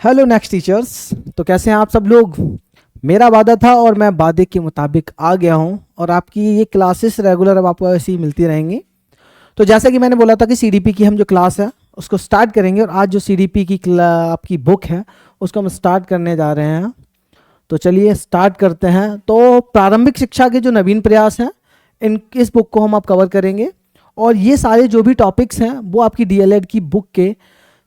Hello next teachers. तो कैसे हैं आप सब लोग। मेरा वादा था और मैं वादे के मुताबिक आ गया हूं और आपकी ये क्लासेस रेगुलर अब आपको ऐसी ही मिलती रहेंगी। तो जैसा कि मैंने बोला था कि सीडीपी की हम जो क्लास है उसको स्टार्ट करेंगे और आज जो सीडीपी की आपकी बुक है उसको हम स्टार्ट करने जा रहे हैं। तो चलिए स्टार्ट करते हैं। तो प्रारंभिक शिक्षा के जो नवीन प्रयास हैं इस बुक को हम आप कवर करेंगे और ये सारे जो भी टॉपिक्स हैं वो आपकी डीएलएड की बुक के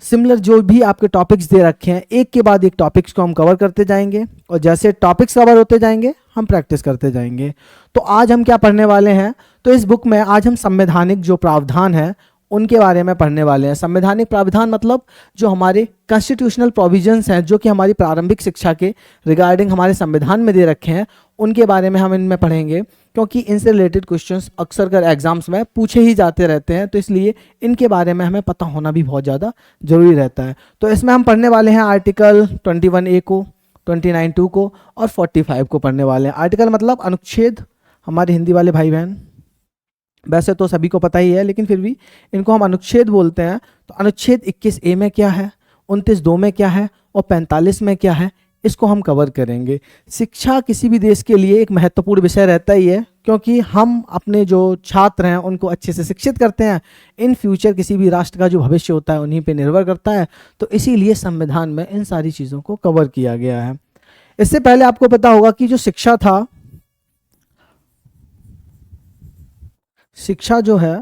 सिमिलर जो भी आपके टॉपिक्स दे रखे हैं एक के बाद एक टॉपिक्स को हम कवर करते जाएंगे और जैसे टॉपिक्स कवर होते जाएंगे हम प्रैक्टिस करते जाएंगे। तो आज हम क्या पढ़ने वाले हैं, तो इस बुक में आज हम संवैधानिक जो प्रावधान है उनके बारे में पढ़ने वाले हैं। संवैधानिक प्रावधान मतलब जो हमारे कॉन्स्टिट्यूशनल प्रोविजंस हैं जो कि हमारी प्रारंभिक शिक्षा के रिगार्डिंग हमारे संविधान में दे रखे हैं उनके बारे में हम इनमें पढ़ेंगे, क्योंकि इनसे रिलेटेड क्वेश्चंस अक्सर कर एग्जाम्स में पूछे ही जाते रहते हैं। तो इसलिए इनके बारे में हमें पता होना भी बहुत ज़्यादा ज़रूरी रहता है। तो इसमें हम पढ़ने वाले हैं आर्टिकल 21A को, 29(2) को और 45 को पढ़ने वाले हैं। आर्टिकल मतलब अनुच्छेद, हमारे हिंदी वाले भाई बहन वैसे तो सभी को पता ही है लेकिन फिर भी इनको हम अनुच्छेद बोलते हैं। तो अनुच्छेद 21A में क्या है, 29(2) में क्या है और 45 में क्या है, इसको हम कवर करेंगे। शिक्षा किसी भी देश के लिए एक महत्वपूर्ण विषय रहता ही है, क्योंकि हम अपने जो छात्र हैं उनको अच्छे से शिक्षित करते हैं। इन फ्यूचर किसी भी राष्ट्र का जो भविष्य होता है उन्हीं पे निर्भर करता है। तो इसीलिए संविधान में इन सारी चीज़ों को कवर किया गया है। इससे पहले आपको पता होगा कि जो शिक्षा था, शिक्षा जो है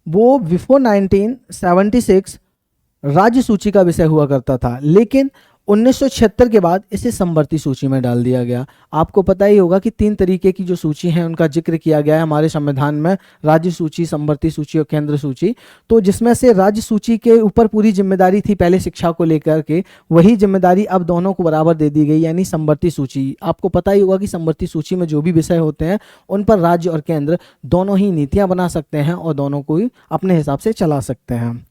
वो बिफोर 1976 राज्य सूची का विषय हुआ करता था, लेकिन 1976 के बाद इसे समवर्ती सूची में डाल दिया गया। आपको पता ही होगा कि 3 तरीके की जो सूची है उनका जिक्र किया गया है हमारे संविधान में, राज्य सूची, समवर्ती सूची और केंद्र सूची। तो जिसमें से राज्य सूची के ऊपर पूरी जिम्मेदारी थी पहले शिक्षा को लेकर के, वही जिम्मेदारी अब दोनों को बराबर दे दी गई, यानी समवर्ती सूची। आपको पता ही होगा कि समवर्ती सूची में जो भी विषय होते हैं उन पर राज्य और केंद्र दोनों ही नीतियाँ बना सकते हैं और दोनों को ही अपने हिसाब से चला सकते हैं।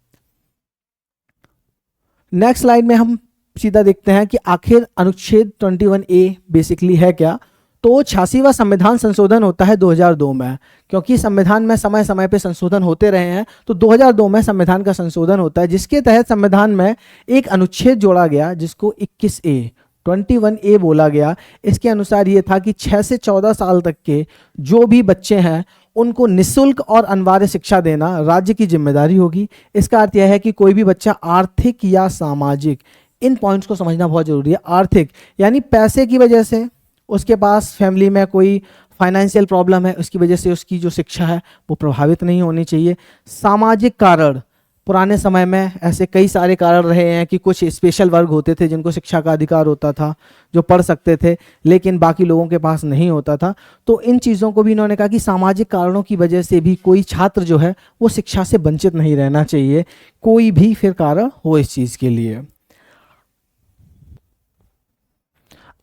नेक्स्ट स्लाइड में हम सीधा देखते हैं कि आखिर अनुच्छेद 21A बेसिकली है क्या। तो 86वां संविधान संशोधन होता है 2002 में, क्योंकि संविधान में समय समय पे संशोधन होते रहे हैं। तो 2002 में संविधान का संशोधन होता है, जिसके तहत संविधान में एक अनुच्छेद जोड़ा गया जिसको 21A बोला गया। इसके अनुसार ये था कि 6 से 14 साल तक के जो भी बच्चे हैं उनको निःशुल्क और अनिवार्य शिक्षा देना राज्य की जिम्मेदारी होगी। इसका अर्थ यह है कि कोई भी बच्चा आर्थिक या सामाजिक, इन पॉइंट्स को समझना बहुत जरूरी है। आर्थिक यानी पैसे की वजह से उसके पास फैमिली में कोई फाइनेंशियल प्रॉब्लम है, उसकी वजह से उसकी जो शिक्षा है वो प्रभावित नहीं होनी चाहिए। सामाजिक कारण, पुराने समय में ऐसे कई सारे कारण रहे हैं कि कुछ स्पेशल वर्ग होते थे जिनको शिक्षा का अधिकार होता था, जो पढ़ सकते थे लेकिन बाकी लोगों के पास नहीं होता था। तो इन चीज़ों को भी इन्होंने कहा कि सामाजिक कारणों की वजह से भी कोई छात्र जो है वो शिक्षा से वंचित नहीं रहना चाहिए, कोई भी फिर कारण हो इस चीज़ के लिए।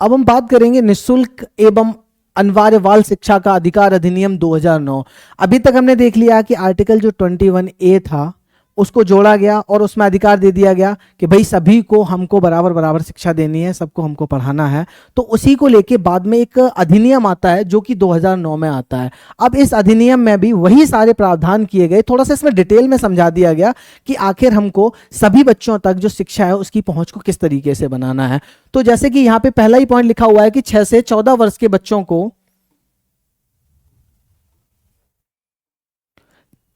अब हम बात करेंगे निःशुल्क एवं अनिवार्य बाल शिक्षा का अधिकार अधिनियम 2009। अभी तक हमने देख लिया कि आर्टिकल जो 21A था उसको जोड़ा गया और उसमें अधिकार दे दिया गया कि भाई सभी को हमको बराबर बराबर शिक्षा देनी है, सबको हमको पढ़ाना है। तो उसी को लेके बाद में एक अधिनियम आता है जो कि 2009 में आता है। अब इस अधिनियम में भी वही सारे प्रावधान किए गए, थोड़ा सा इसमें डिटेल में समझा दिया गया कि आखिर हमको सभी बच्चों तक जो शिक्षा है उसकी पहुंच को किस तरीके से बनाना है। तो जैसे कि यहाँ पे पहला ही पॉइंट लिखा हुआ है कि 6 से 14 वर्ष के बच्चों को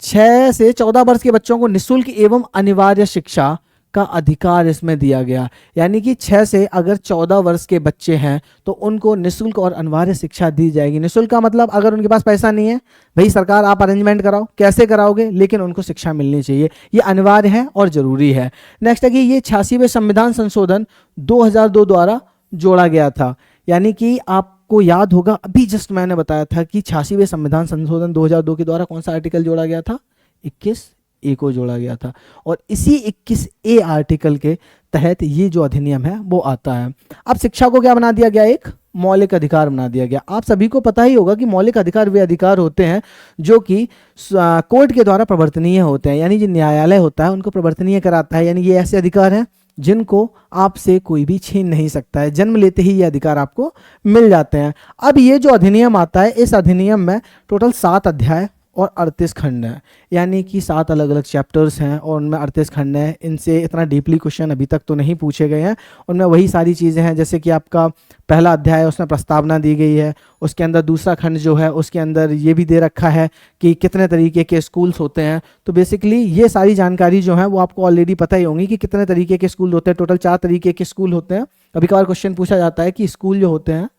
6 से 14 वर्ष के बच्चों को निःशुल्क एवं अनिवार्य शिक्षा का अधिकार इसमें दिया गया। यानी कि 6 से अगर 14 वर्ष के बच्चे हैं तो उनको निःशुल्क और अनिवार्य शिक्षा दी जाएगी। निःशुल्क का मतलब अगर उनके पास पैसा नहीं है, भाई सरकार आप अरेंजमेंट कराओ, कैसे कराओगे, लेकिन उनको शिक्षा मिलनी चाहिए, ये अनिवार्य है और जरूरी है। नेक्स्ट है कि ये 86वें संविधान संशोधन 2002 द्वारा जोड़ा गया था। यानी कि आपको याद होगा अभी जस्ट मैंने बताया था कि 86वें संविधान संशोधन 2002 के द्वारा कौन सा आर्टिकल जोड़ा गया था, 21A को जोड़ा गया था और इसी 21A आर्टिकल के तहत ये जो अधिनियम है वो आता है। अब शिक्षा को क्या बना दिया गया, एक मौलिक अधिकार बना दिया गया। आप सभी को पता ही होगा कि मौलिक अधिकार वे अधिकार होते हैं जो कि कोर्ट के द्वारा प्रवर्तनीय होते हैं, यानी जो न्यायालय होता है उनको प्रवर्तनीय कराता है। यानी ये ऐसे अधिकार हैं जिनको आपसे कोई भी छीन नहीं सकता है, जन्म लेते ही ये अधिकार आपको मिल जाते हैं। अब ये जो अधिनियम आता है, इस अधिनियम में टोटल 7 अध्याय और 38 खंड हैं, यानी कि 7 अलग अलग चैप्टर्स हैं और उनमें 38 खंड हैं। इनसे इतना डीपली क्वेश्चन अभी तक तो नहीं पूछे गए हैं। उनमें वही सारी चीज़ें हैं, जैसे कि आपका पहला अध्याय है उसमें प्रस्तावना दी गई है, उसके अंदर दूसरा खंड जो है उसके अंदर ये भी दे रखा है कि कितने तरीके के स्कूल्स होते हैं। तो बेसिकली ये सारी जानकारी जो है वो आपको ऑलरेडी पता ही होंगी कि कितने तरीके के स्कूल होते हैं। टोटल 4 तरीके के स्कूल होते हैं। कभी कभार क्वेश्चन पूछा जाता है कि स्कूल जो होते हैं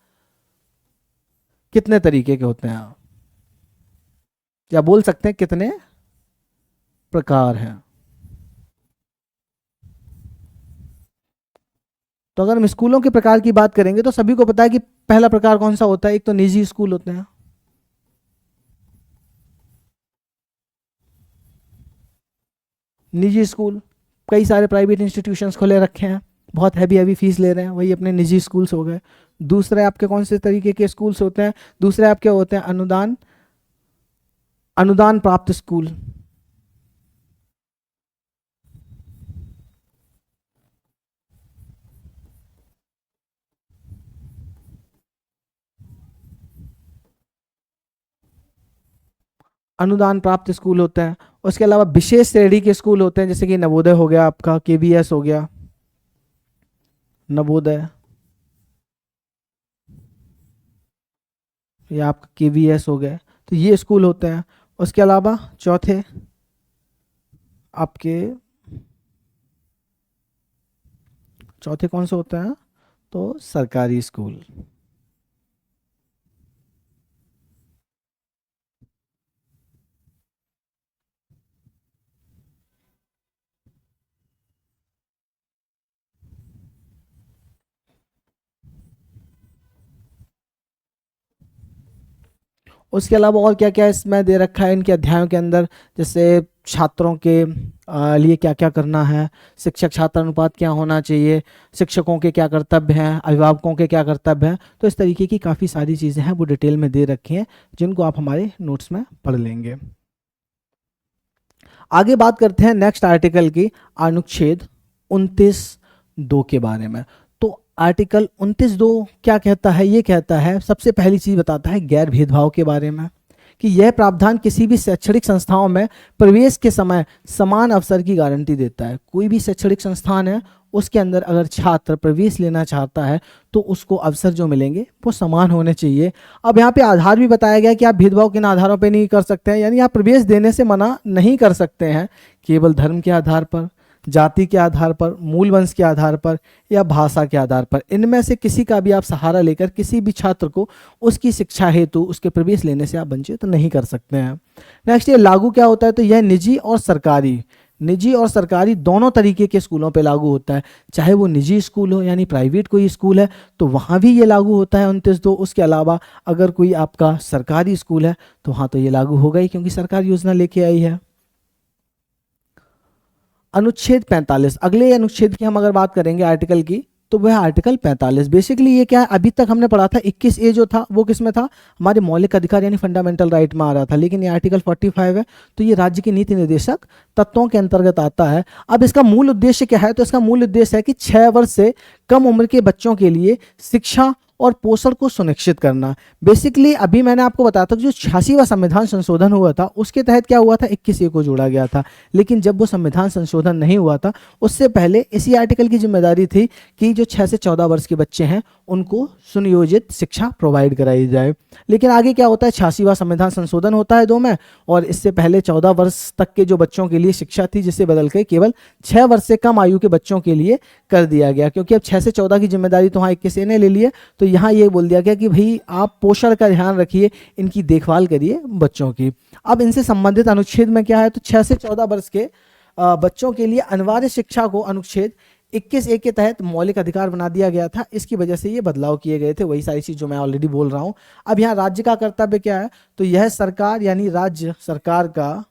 कितने तरीके के होते हैं, या बोल सकते हैं कितने प्रकार हैं। तो अगर हम स्कूलों के प्रकार की बात करेंगे तो सभी को पता है कि पहला प्रकार कौन सा होता है। एक तो निजी स्कूल होते हैं, निजी स्कूल कई सारे प्राइवेट इंस्टीट्यूशंस खोले रखे हैं, बहुत हैवी हैवी फीस ले रहे हैं, वही अपने निजी स्कूल्स हो गए। दूसरे आपके कौन से तरीके के स्कूल्स होते हैं, दूसरे आपके होते हैं अनुदान अनुदान प्राप्त स्कूल। अनुदान प्राप्त स्कूल होते हैं। उसके अलावा विशेष श्रेणी के स्कूल होते हैं, जैसे कि नवोदय हो गया, आपका केवीएस हो गया, नवोदय या आपका केवीएस हो गया, तो ये स्कूल होते हैं। उसके अलावा चौथे आपके चौथे कौन से होते हैं, तो सरकारी स्कूल। उसके अलावा और क्या क्या इसमें दे रखा है इनके अध्यायों के अंदर, जैसे छात्रों के लिए क्या क्या करना है, शिक्षक छात्र अनुपात क्या होना चाहिए, शिक्षकों के क्या कर्तव्य हैं, अभिभावकों के क्या कर्तव्य हैं। तो इस तरीके की काफ़ी सारी चीज़ें हैं वो डिटेल में दे रखी हैं, जिनको आप हमारे नोट्स में पढ़ लेंगे। आगे बात करते हैं नेक्स्ट आर्टिकल की, अनुच्छेद 29(2) के बारे में। तो आर्टिकल 29(2) क्या कहता है, ये कहता है, सबसे पहली चीज बताता है गैर भेदभाव के बारे में, कि यह प्रावधान किसी भी शैक्षणिक संस्थाओं में प्रवेश के समय समान अवसर की गारंटी देता है। कोई भी शैक्षणिक संस्थान है उसके अंदर अगर छात्र प्रवेश लेना चाहता है तो उसको अवसर जो मिलेंगे वो समान होने चाहिए। अब यहाँ पे आधार भी बताया गया कि आप भेदभाव किन आधारों पे नहीं कर सकते हैं, यानी आप प्रवेश देने से मना नहीं कर सकते हैं, केवल धर्म के आधार पर, जाति के आधार पर, मूल वंश के आधार पर या भाषा के आधार पर। इनमें से किसी का भी आप सहारा लेकर किसी भी छात्र को उसकी शिक्षा हेतु उसके प्रवेश लेने से आप वंचित नहीं कर सकते हैं। नेक्स्ट, ये लागू क्या होता है, तो यह निजी और सरकारी दोनों तरीके के स्कूलों पे लागू होता है। चाहे वो निजी स्कूल हो यानी प्राइवेट कोई स्कूल है तो वहाँ भी ये लागू होता है 29(2). उसके अलावा अगर कोई आपका सरकारी स्कूल है तो वहाँ तो ये लागू होगा ही, क्योंकि सरकार योजना लेके आई है। अनुच्छेद 45, अगले अनुच्छेद की हम अगर बात करेंगे आर्टिकल की, तो वह आर्टिकल 45 बेसिकली ये क्या है, अभी तक हमने पढ़ा था 21(a) जो था वो किस में था, हमारे मौलिक अधिकार यानी फंडामेंटल राइट में आ रहा था, लेकिन ये आर्टिकल 45 है तो ये राज्य की नीति निर्देशक तत्वों के अंतर्गत आता है। अब इसका मूल उद्देश्य क्या है, तो इसका मूल उद्देश्य है कि 6 वर्ष से कम उम्र के बच्चों के लिए शिक्षा और पोषण को सुनिश्चित करना। बेसिकली अभी मैंने आपको बताया था कि जो 86वां संविधान संशोधन हुआ था उसके तहत क्या हुआ था, 21(a) को जोड़ा गया था। लेकिन जब वो संविधान संशोधन नहीं हुआ था उससे पहले इसी आर्टिकल की जिम्मेदारी थी कि जो 6 से 14 वर्ष के बच्चे हैं उनको सुनियोजित शिक्षा प्रोवाइड कराई जाए। लेकिन आगे क्या होता है, 86वां संविधान संशोधन होता है 2 में, और इससे पहले 14 वर्ष तक के जो बच्चों के लिए शिक्षा थी जिसे बदल के केवल 6 वर्ष से कम आयु के बच्चों के लिए कर दिया गया, क्योंकि अब 6 से 14 की जिम्मेदारी तो वहाँ 21(a) ने ले ली है। तो यहाँ ये बोल दिया गया कि भाई आप पोषण का ध्यान रखिए, इनकी देखभाल करिए बच्चों की। अब इनसे संबंधित अनुच्छेद में क्या है, तो 6 से 14 वर्ष के बच्चों के लिए अनिवार्य शिक्षा को अनुच्छेद 21(a) के तहत मौलिक अधिकार बना दिया गया था। इसकी वजह से ये बदलाव किए गए थे, वही सारी चीज जो मैं ऑलरेडी बोल रहा हूँ। अब यहाँ राज्य का कर्तव्य क्या है, तो यह सरकार यानी राज्य सरकार का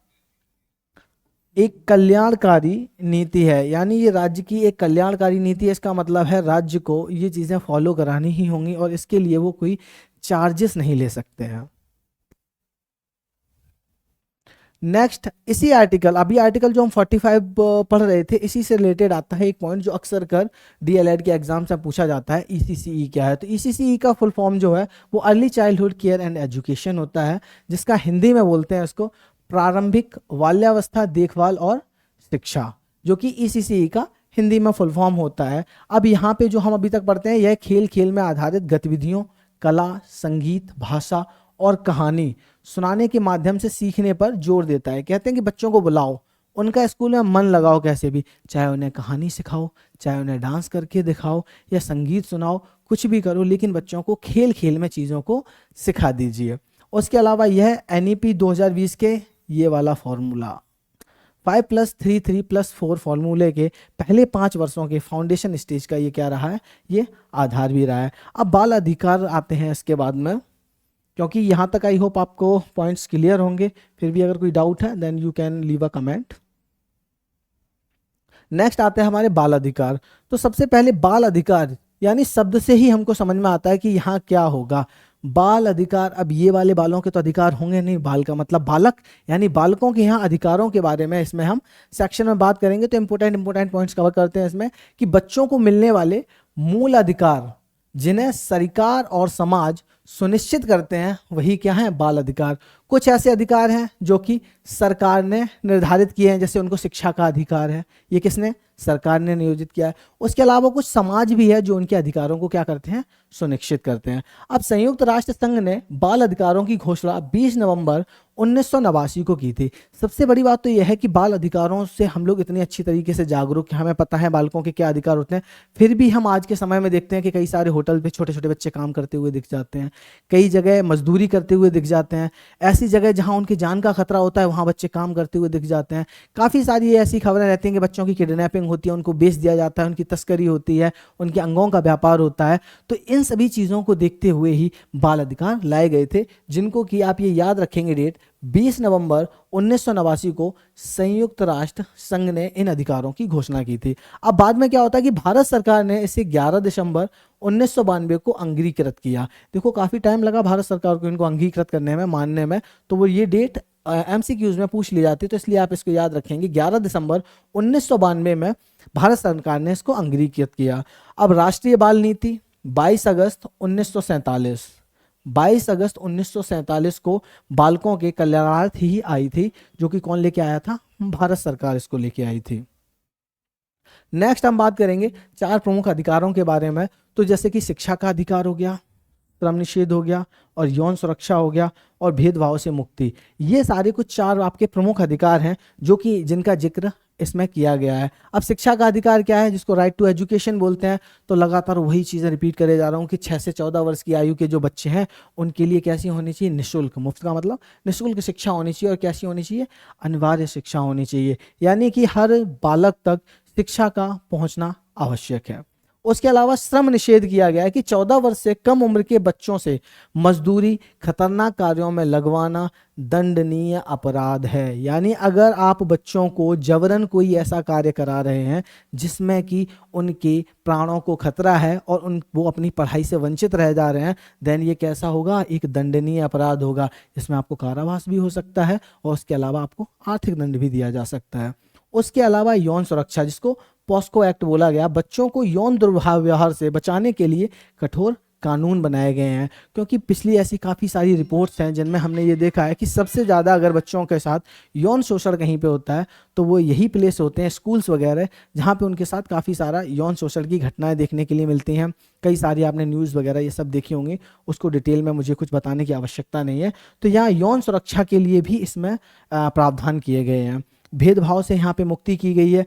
एक कल्याणकारी नीति है, यानी ये राज्य की एक कल्याणकारी नीति है। इसका मतलब है राज्य को ये चीज़ें फॉलो करानी ही होंगी और इसके लिए वो कोई चार्जेस नहीं ले सकते हैं। नेक्स्ट इसी आर्टिकल, अभी आर्टिकल जो हम 45 पढ़ रहे थे, इसी से रिलेटेड आता है एक पॉइंट जो अक्सर कर डीएलएड के एग्जाम से पूछा जाता है, ईसीसीई क्या है। तो ईसीसीई का फुल फॉर्म जो है वो early childhood care and education होता है, जिसका हिंदी में बोलते हैं इसको प्रारंभिक बाल्यावस्था देखभाल और शिक्षा, जो कि ईसीसीई का हिंदी में फुल फॉर्म होता है। अब यहाँ पे जो हम अभी तक पढ़ते हैं यह खेल खेल में आधारित गतिविधियों, कला, संगीत, भाषा और कहानी सुनाने के माध्यम से सीखने पर जोर देता है। कहते हैं कि बच्चों को बुलाओ, उनका स्कूल में मन लगाओ, कैसे भी, चाहे उन्हें कहानी सिखाओ, चाहे उन्हें डांस करके दिखाओ या संगीत सुनाओ, कुछ भी करो, लेकिन बच्चों को खेल खेल में चीज़ों को सिखा दीजिए। उसके अलावा यह एनईपी 2020 के ये वाला फॉर्मूला 5+3+3+4 फॉर्मूले के पहले 5 वर्षों के फाउंडेशन स्टेज का ये क्या रहा है, ये आधार भी रहा है। अब बाल अधिकार आते हैं इसके बाद में, क्योंकि यहाँ तक आई होप आपको पॉइंट्स क्लियर होंगे। फिर भी अगर कोई डाउट है then you can leave a comment. Next आते हैं हमारे बाल अधिकार। तो सबसे पहले बाल अधिकार यानी शब्द से ही हमको समझ में आता है कि यहाँ क्या होगा। बाल अधिकार, अब ये वाले बालों के तो अधिकार होंगे नहीं, बाल का मतलब बालक, यानी बालकों के यहाँ अधिकारों के बारे में इसमें हम सेक्शन में बात करेंगे। तो इंपॉर्टेंट पॉइंट्स कवर करते हैं इसमें कि बच्चों को मिलने वाले मूल अधिकार जिन्हें सरकार और समाज सुनिश्चित करते हैं वही क्या है, बाल अधिकार। कुछ ऐसे अधिकार हैं जो कि सरकार ने निर्धारित किए हैं, जैसे उनको शिक्षा का अधिकार है, ये किसने, सरकार ने नियोजित किया है। उसके अलावा कुछ समाज भी है जो उनके अधिकारों को क्या करते हैं, सुनिश्चित करते हैं। अब संयुक्त राष्ट्र संघ ने बाल अधिकारों की घोषणा 20 नवंबर 1989 को की थी। सबसे बड़ी बात तो यह है कि बाल अधिकारों से हम लोग इतनी अच्छी तरीके से जागरूक हैं, हमें पता है बालकों के क्या अधिकार होते हैं। फिर भी हम आज के समय में देखते हैं कि कई सारे होटल पे छोटे छोटे बच्चे काम करते हुए दिख जाते हैं, कई जगह मजदूरी करते हुए दिख जाते हैं, ऐसी जगह जहां उनकी जान का खतरा होता है वहां बच्चे काम करते हुए दिख जाते हैं। काफ़ी सारी ऐसी खबरें रहती हैं कि बच्चों की किडनैपिंग होती है, उनको बेच दिया जाता है, उनकी तस्करी होती है, उनके अंगों का व्यापार होता है। तो इन सभी चीज़ों को देखते हुए ही बाल अधिकार लाए गए थे, जिनको कि आप ये याद रखेंगे डेट 20 नवंबर 1989 को संयुक्त राष्ट्र संघ ने इन अधिकारों की घोषणा की थी। अब बाद में क्या होता है कि भारत सरकार ने इसे 11 दिसंबर 1992 को अंगीकृत किया। देखो काफ़ी टाइम लगा भारत सरकार को इनको अंगीकृत करने में, मानने में, तो वो ये डेट एमसीक्यूज में पूछ ली जाती है, तो इसलिए आप इसको याद रखेंगे 11 दिसंबर 1992 में भारत सरकार ने इसको अंगीकृत किया। अब राष्ट्रीय बाल नीति 22 अगस्त 1947 22 अगस्त 1947 को बालकों के कल्याणार्थ ही आई थी, जो कि कौन लेके आया था, भारत सरकार इसको लेके आई थी। नेक्स्ट हम बात करेंगे 4 प्रमुख अधिकारों के बारे में। तो जैसे कि शिक्षा का अधिकार हो गया, श्रम निषेध हो गया, और यौन सुरक्षा हो गया, और भेदभाव से मुक्ति। ये सारे कुछ 4 आपके प्रमुख अधिकार हैं जो कि जिनका जिक्र इसमें किया गया है। अब शिक्षा का अधिकार क्या है, जिसको राइट टू एजुकेशन बोलते हैं। तो लगातार वही चीज़ें रिपीट करे जा रहा हूँ कि 6 से 14 वर्ष की आयु के जो बच्चे हैं उनके लिए कैसी होनी चाहिए, निःशुल्क, मुफ्त का मतलब निःशुल्क शिक्षा होनी चाहिए। और कैसी होनी चाहिए, अनिवार्य शिक्षा होनी चाहिए, यानी कि हर बालक तक शिक्षा का पहुंचना आवश्यक है। उसके अलावा श्रम निषेध किया गया है कि 14 वर्ष से कम उम्र के बच्चों से मजदूरी, खतरनाक कार्यों में लगवाना दंडनीय अपराध है। यानी अगर आप बच्चों को जबरन कोई ऐसा कार्य करा रहे हैं जिसमें कि उनके प्राणों को खतरा है और वो अपनी पढ़ाई से वंचित रह जा रहे हैं, देन ये कैसा होगा, एक दंडनीय अपराध होगा। इसमें आपको कारावास भी हो सकता है और उसके अलावा आपको आर्थिक दंड भी दिया जा सकता है। उसके अलावा यौन सुरक्षा, जिसको पॉस्को एक्ट बोला गया, बच्चों को यौन दुर्व्यवहार से बचाने के लिए कठोर कानून बनाए गए हैं। क्योंकि पिछली ऐसी काफ़ी सारी रिपोर्ट्स हैं जिनमें हमने ये देखा है कि सबसे ज़्यादा अगर बच्चों के साथ यौन शोषण कहीं पे होता है तो वो यही प्लेस होते हैं, स्कूल्स वगैरह, जहाँ पे उनके साथ काफ़ी सारा यौन शोषण की घटनाएं देखने के लिए मिलती हैं। कई सारी आपने न्यूज़ वगैरह ये सब देखी होंगी, उसको डिटेल में मुझे कुछ बताने की आवश्यकता नहीं है। तो यहाँ यौन सुरक्षा के लिए भी इसमें प्रावधान किए गए हैं। भेदभाव से यहाँ पे मुक्ति की गई है।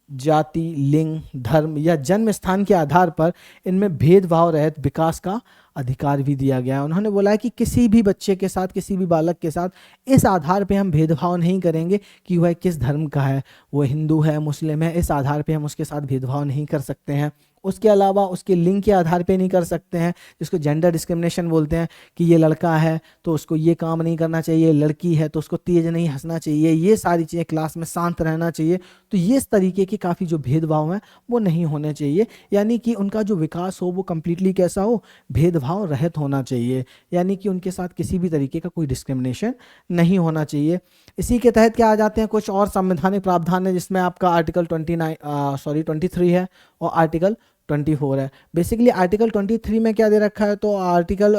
जाति, लिंग, धर्म या जन्म स्थान के आधार पर इनमें भेदभाव रहित विकास का अधिकार भी दिया गया है। उन्होंने बोला है कि किसी भी बच्चे के साथ, किसी भी बालक के साथ इस आधार पे हम भेदभाव नहीं करेंगे कि वह किस धर्म का है, वो हिंदू है, मुस्लिम है, इस आधार पे हम उसके साथ भेदभाव नहीं कर सकते हैं। उसके अलावा उसके लिंग के आधार पे नहीं कर सकते हैं, जिसको जेंडर डिस्क्रिमिनेशन बोलते हैं, कि ये लड़का है तो उसको ये काम नहीं करना चाहिए, लड़की है तो उसको तेज नहीं हंसना चाहिए, ये सारी चीज़ें, क्लास में शांत रहना चाहिए। तो ये इस तरीके के काफ़ी जो भेदभाव हैं वो नहीं होने चाहिए, यानी कि उनका जो विकास हो वो कम्प्लीटली कैसा हो, भेदभाव भेदभाव रहित होना चाहिए, यानी कि उनके साथ किसी भी तरीके का कोई डिस्क्रिमिनेशन नहीं होना चाहिए। इसी के तहत क्या आ जाते हैं कुछ और संवैधानिक प्रावधान है, जिसमें आपका आर्टिकल 23 है और आर्टिकल 24 है। बेसिकली आर्टिकल 23 में क्या दे रखा है, तो आर्टिकल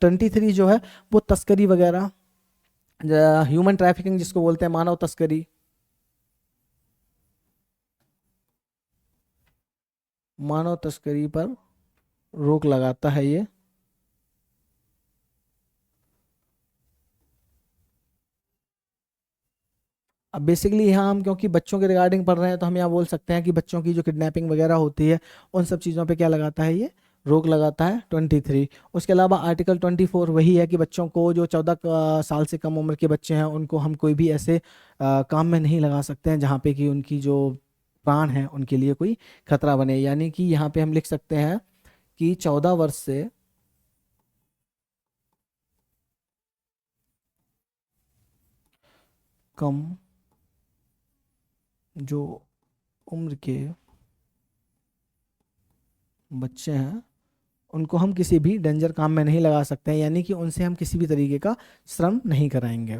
23 जो है वो तस्करी वगैरह, ह्यूमन ट्रैफिकिंग जिसको बोलते हैं, मानव तस्करी, मानव तस्करी पर रोक लगाता है ये। अब बेसिकली यहाँ हम क्योंकि बच्चों के रिगार्डिंग पढ़ रहे हैं, तो हम यहाँ बोल सकते हैं कि बच्चों की जो किडनैपिंग वगैरह होती है उन सब चीज़ों पे क्या लगाता है, ये रोक लगाता है 23। उसके अलावा आर्टिकल 24 वही है कि बच्चों को, जो 14 साल से कम उम्र के बच्चे हैं, उनको हम कोई भी ऐसे काम में नहीं लगा सकते हैं जहाँ पे कि उनकी जो प्राण है उनके लिए कोई खतरा बने। यानी कि यहाँ पे हम लिख सकते हैं कि 14 वर्ष से कम जो उम्र के बच्चे हैं उनको हम किसी भी डेंजर काम में नहीं लगा सकते हैं, यानी कि उनसे हम किसी भी तरीके का श्रम नहीं कराएंगे।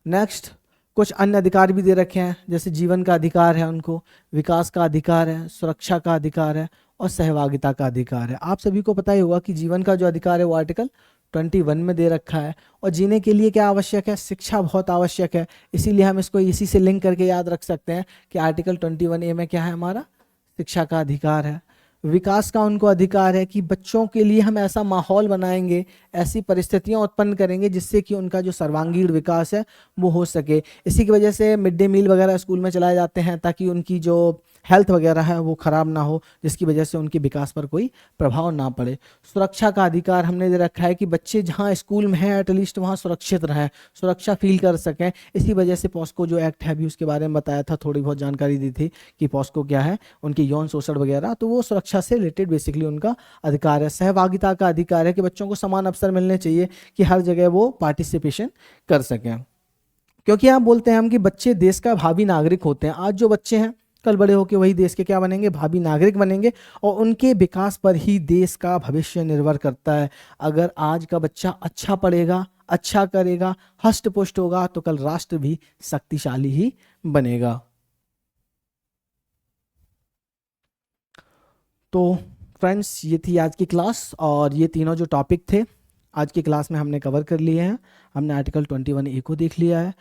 नेक्स्ट, कुछ अन्य अधिकार भी दे रखे हैं, जैसे जीवन का अधिकार है उनको, विकास का अधिकार है, सुरक्षा का अधिकार है और सहभागिता का अधिकार है। आप सभी को पता ही होगा कि जीवन का जो अधिकार है वो आर्टिकल 21 में दे रखा है। और जीने के लिए क्या आवश्यक है, शिक्षा बहुत आवश्यक है। इसीलिए हम इसको इसी से लिंक करके याद रख सकते हैं कि आर्टिकल 21A में क्या है, हमारा शिक्षा का अधिकार है। विकास का उनको अधिकार है कि बच्चों के लिए हम ऐसा माहौल बनाएंगे, ऐसी परिस्थितियां उत्पन्न करेंगे जिससे कि उनका जो सर्वांगीण विकास है वो हो सके। इसी की वजह से मिड डे मील वगैरह स्कूल में चलाए जाते हैं, ताकि उनकी जो हेल्थ वगैरह है वो खराब ना हो, जिसकी वजह से उनके विकास पर कोई प्रभाव ना पड़े। सुरक्षा का अधिकार हमने दे रखा है कि बच्चे जहाँ स्कूल में हैं एटलीस्ट वहाँ सुरक्षित रहें, सुरक्षा फील कर सकें। इसी वजह से पॉस्को जो एक्ट है, अभी उसके बारे में बताया था, थोड़ी बहुत जानकारी दी थी कि पॉस्को क्या है, उनकी यौन शोषण वगैरह, तो वो सुरक्षा से रिलेटेड बेसिकली उनका अधिकार है। सहभागिता का अधिकार है कि बच्चों को समान अवसर मिलने चाहिए कि हर जगह वो पार्टिसिपेशन कर सकें, क्योंकि यहाँ बोलते हैं हम कि बच्चे देश का भावी नागरिक होते हैं। आज जो बच्चे हैं कल बड़े होकर वही देश के क्या बनेंगे, भावी नागरिक बनेंगे, और उनके विकास पर ही देश का भविष्य निर्भर करता है। अगर आज का बच्चा अच्छा पढ़ेगा, अच्छा करेगा, हष्ट पुष्ट होगा, तो कल राष्ट्र भी शक्तिशाली ही बनेगा। तो फ्रेंड्स, ये थी आज की क्लास, और ये तीनों जो टॉपिक थे आज की क्लास में हमने कवर कर लिए हैं। हमने आर्टिकल 21A को देख लिया है,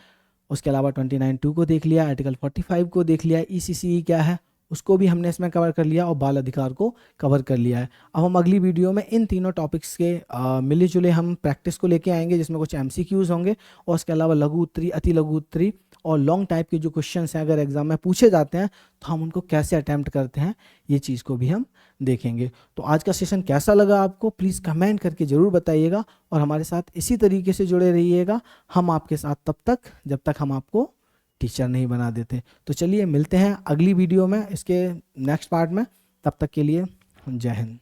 उसके अलावा 29(2) को देख लिया, आर्टिकल 45 को देख लिया, ECCE क्या है उसको भी हमने इसमें कवर कर लिया, और बाल अधिकार को कवर कर लिया है। अब हम अगली वीडियो में इन तीनों टॉपिक्स के मिले जुले हम प्रैक्टिस को लेके आएंगे, जिसमें कुछ MCQs होंगे, और उसके अलावा लघु उत्तरी, अति लघु उत्तरी और लॉन्ग टाइप के जो क्वेश्चंस हैं अगर एग्जाम में पूछे जाते हैं तो हम उनको कैसे अटैम्प्ट करते हैं, ये चीज़ को भी हम देखेंगे। तो आज का सेशन कैसा लगा आपको, प्लीज़ कमेंट करके ज़रूर बताइएगा, और हमारे साथ इसी तरीके से जुड़े रहिएगा। हम आपके साथ तब तक जब तक हम आपको टीचर नहीं बना देते। तो चलिए मिलते हैं अगली वीडियो में, इसके नेक्स्ट पार्ट में। तब तक के लिए जय हिंद।